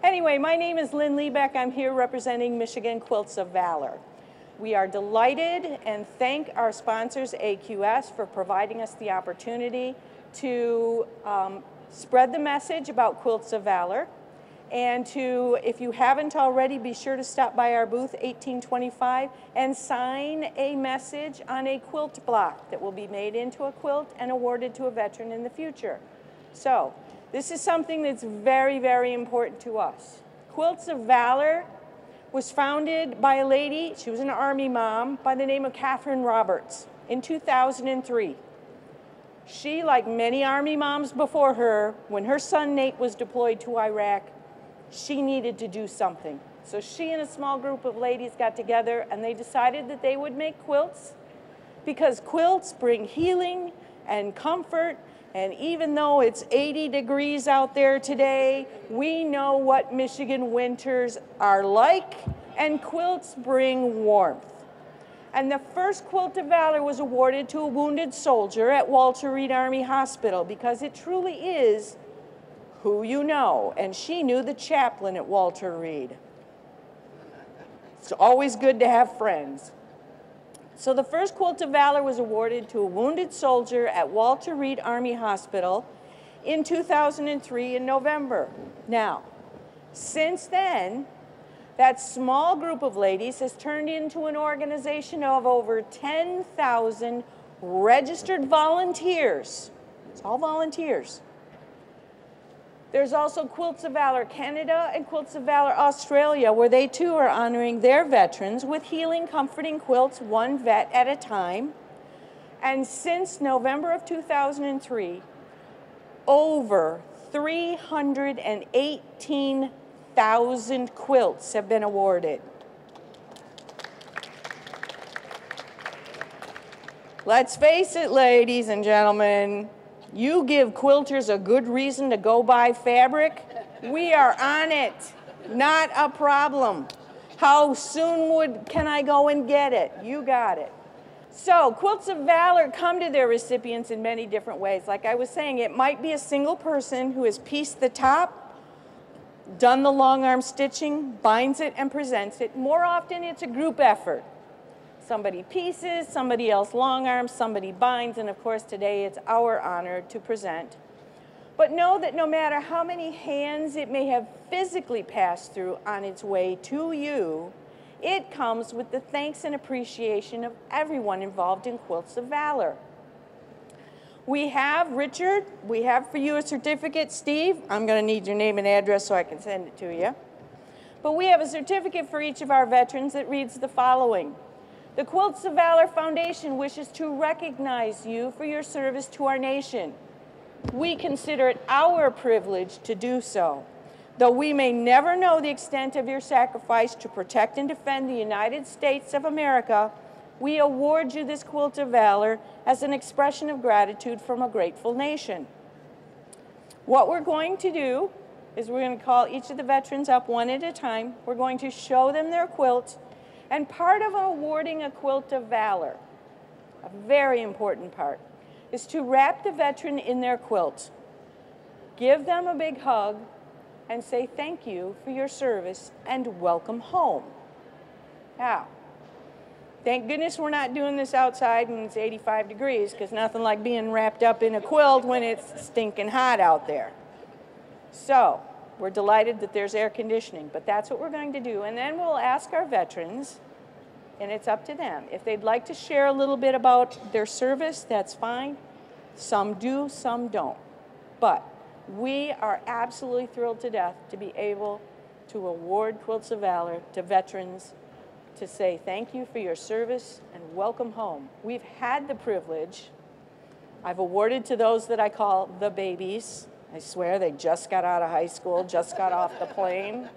Anyway, my name is Lynn LeBeck. I'm here representing Michigan Quilts of Valor. We are delighted and thank our sponsors, AQS, for providing us the opportunity to spread the message about Quilts of Valor. And to, if you haven't already, be sure to stop by our booth 1825 and sign a message on a quilt block that will be made into a quilt and awarded to a veteran in the future. So, this is something that's very, very important to us. Quilts of Valor was founded by a lady, she was an Army mom, by the name of Catherine Roberts in 2003. She, like many Army moms before her, when her son Nate was deployed to Iraq, she needed to do something. So she and a small group of ladies got together and they decided that they would make quilts because quilts bring healing and comfort. And even though it's 80 degrees out there today, we know what Michigan winters are like, and quilts bring warmth. And the first Quilt of Valor was awarded to a wounded soldier at Walter Reed Army Hospital because it truly is who you know, and she knew the chaplain at Walter Reed. It's always good to have friends. So the first Quilt of Valor was awarded to a wounded soldier at Walter Reed Army Hospital in 2003 in November. Now, since then, that small group of ladies has turned into an organization of over 10,000 registered volunteers. It's all volunteers. There's also Quilts of Valor Canada and Quilts of Valor Australia, where they too are honoring their veterans with healing, comforting quilts, one vet at a time. And since November of 2003, over 318,000 quilts have been awarded. Let's face it, ladies and gentlemen, you give quilters a good reason to go buy fabric, we are on it. Not a problem. How soon can I go and get it? You got it. So, Quilts of Valor come to their recipients in many different ways. Like I was saying, it might be a single person who has pieced the top, done the long arm stitching, binds it and presents it. More often it's a group effort. Somebody pieces, somebody else long arms, somebody binds, and of course today it's our honor to present. But know that no matter how many hands it may have physically passed through on its way to you, it comes with the thanks and appreciation of everyone involved in Quilts of Valor. We have, Richard, we have for you a certificate. Steve, I'm going to need your name and address so I can send it to you. But we have a certificate for each of our veterans that reads the following. The Quilts of Valor Foundation wishes to recognize you for your service to our nation. We consider it our privilege to do so. Though we may never know the extent of your sacrifice to protect and defend the United States of America, we award you this Quilt of Valor as an expression of gratitude from a grateful nation. What we're going to do is we're going to call each of the veterans up one at a time. We're going to show them their quilt. And part of awarding a Quilt of Valor, a very important part, is to wrap the veteran in their quilt, give them a big hug, and say thank you for your service and welcome home. Now, thank goodness we're not doing this outside when it's 85 degrees, because nothing like being wrapped up in a quilt when it's stinking hot out there. So, we're delighted that there's air conditioning, but that's what we're going to do. And then we'll ask our veterans, and it's up to them. If they'd like to share a little bit about their service, that's fine. Some do, some don't. But we are absolutely thrilled to death to be able to award Quilts of Valor to veterans to say thank you for your service and welcome home. We've had the privilege. I've awarded to those that I call the babies. I swear they just got out of high school, just got off the plane.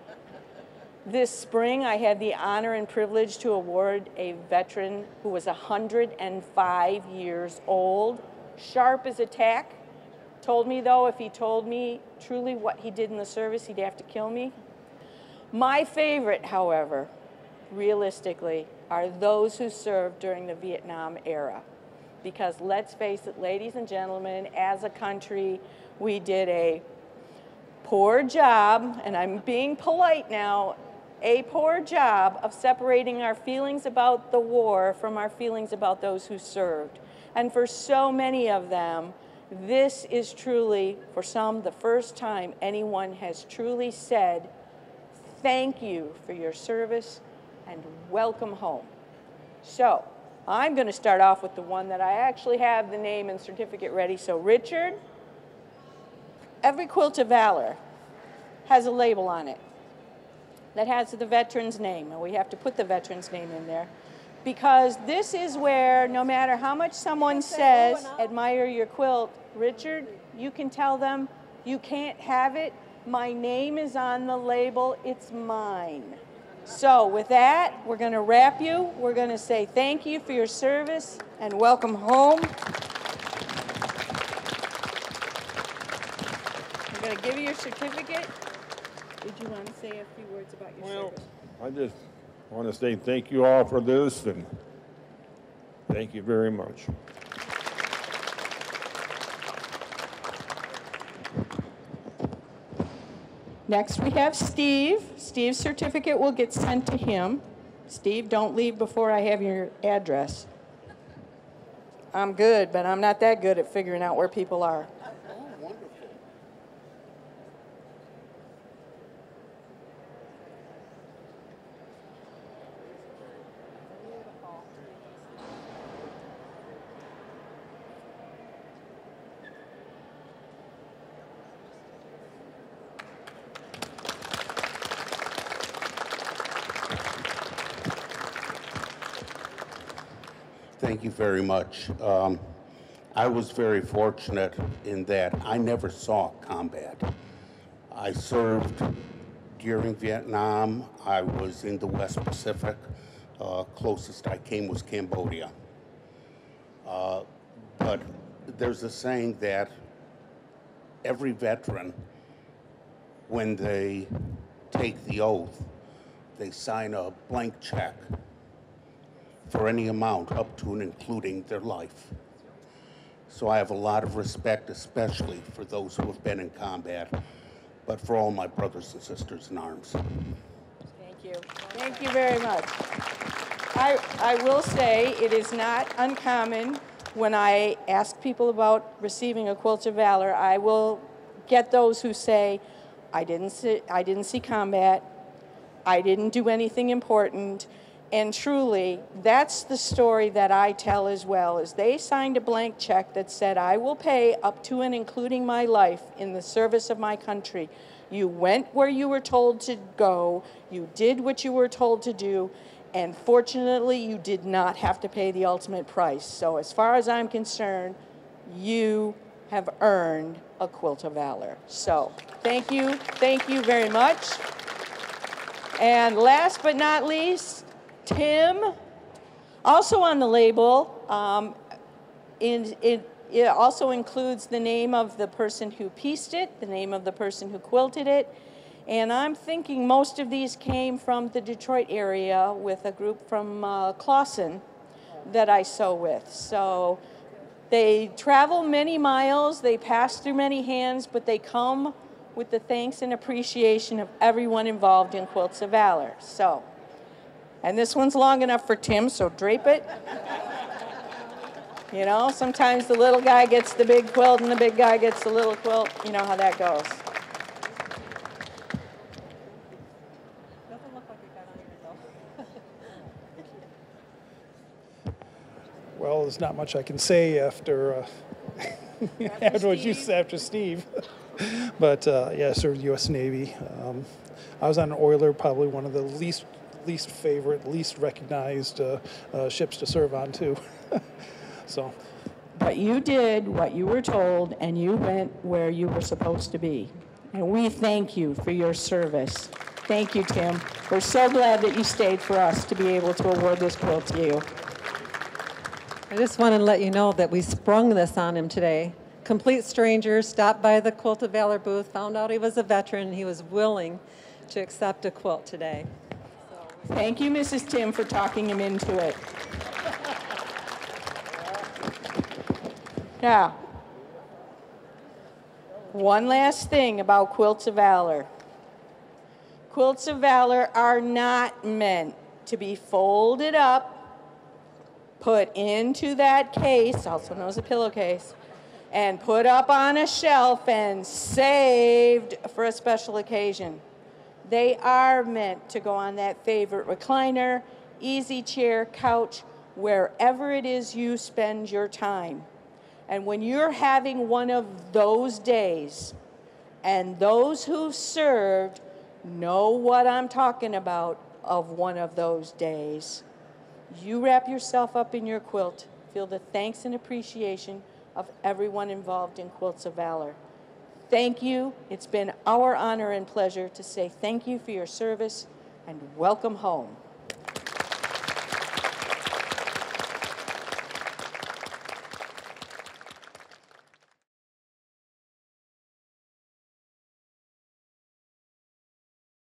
This spring, I had the honor and privilege to award a veteran who was 105 years old, sharp as a tack. Told me, though, if he told me truly what he did in the service, he'd have to kill me. My favorite, however, realistically, are those who served during the Vietnam era. Because let's face it, ladies and gentlemen, as a country, we did a poor job, and I'm being polite now, a poor job of separating our feelings about the war from our feelings about those who served. And for so many of them, this is truly, for some, the first time anyone has truly said, thank you for your service and welcome home. So I'm going to start off with the one that I actually have the name and certificate ready. So Richard, every Quilt of Valor has a label on it that has the veteran's name, and we have to put the veteran's name in there, because this is where no matter how much someone says, admire your quilt, Richard, you can tell them, you can't have it, my name is on the label, it's mine. So with that, we're going to wrap you. We're going to say thank you for your service and welcome home. I'm going to give you your certificate. Did you want to say a few words about your service? I just want to say thank you all for this, and thank you very much. Next we have Steve. Steve's certificate will get sent to him. Steve, don't leave before I have your address. I'm good, but I'm not that good at figuring out where people are. Thank you very much. I was very fortunate in that I never saw combat. I served during Vietnam. I was in the West Pacific. Closest I came was Cambodia. But there's a saying that every veteran, when they take the oath, they sign a blank check for any amount up to and including their life. So I have a lot of respect, especially for those who have been in combat, but for all my brothers and sisters in arms. Thank you. Thank you very much. I will say it is not uncommon when I ask people about receiving a Quilt of Valor, I will get those who say, I didn't see combat, I didn't do anything important. And truly, that's the story that I tell as well, is they signed a blank check that said, I will pay up to and including my life in the service of my country. You went where you were told to go, you did what you were told to do, and fortunately, you did not have to pay the ultimate price. So as far as I'm concerned, you have earned a Quilt of Valor. So thank you very much. And last but not least, Tim, also on the label, it also includes the name of the person who pieced it, the name of the person who quilted it, and I'm thinking most of these came from the Detroit area with a group from Clawson that I sew with. So they travel many miles, they pass through many hands, but they come with the thanks and appreciation of everyone involved in Quilts of Valor. So. And this one's long enough for Tim, so drape it. You know, sometimes the little guy gets the big quilt and the big guy gets the little quilt. You know how that goes. Doesn't look like it got on here, though. Well, there's not much I can say after after Steve. But yeah, I served U.S. Navy. I was on an oiler, probably one of the least favorite, least recognized ships to serve on too. So. But you did what you were told, and you went where you were supposed to be. And we thank you for your service. Thank you, Tim. We're so glad that you stayed for us to be able to award this quilt to you. I just wanted to let you know that we sprung this on him today. Complete stranger stopped by the Quilt of Valor booth, found out he was a veteran, and he was willing to accept a quilt today. Thank you, Mrs. Tim, for talking him into it. Yeah. One last thing about Quilts of Valor. Quilts of Valor are not meant to be folded up, put into that case, also known as a pillowcase, and put up on a shelf and saved for a special occasion. They are meant to go on that favorite recliner, easy chair, couch, wherever it is you spend your time. And when you're having one of those days, and those who've served know what I'm talking about of one of those days, you wrap yourself up in your quilt, feel the thanks and appreciation of everyone involved in Quilts of Valor. Thank you. It's been our honor and pleasure to say thank you for your service and welcome home.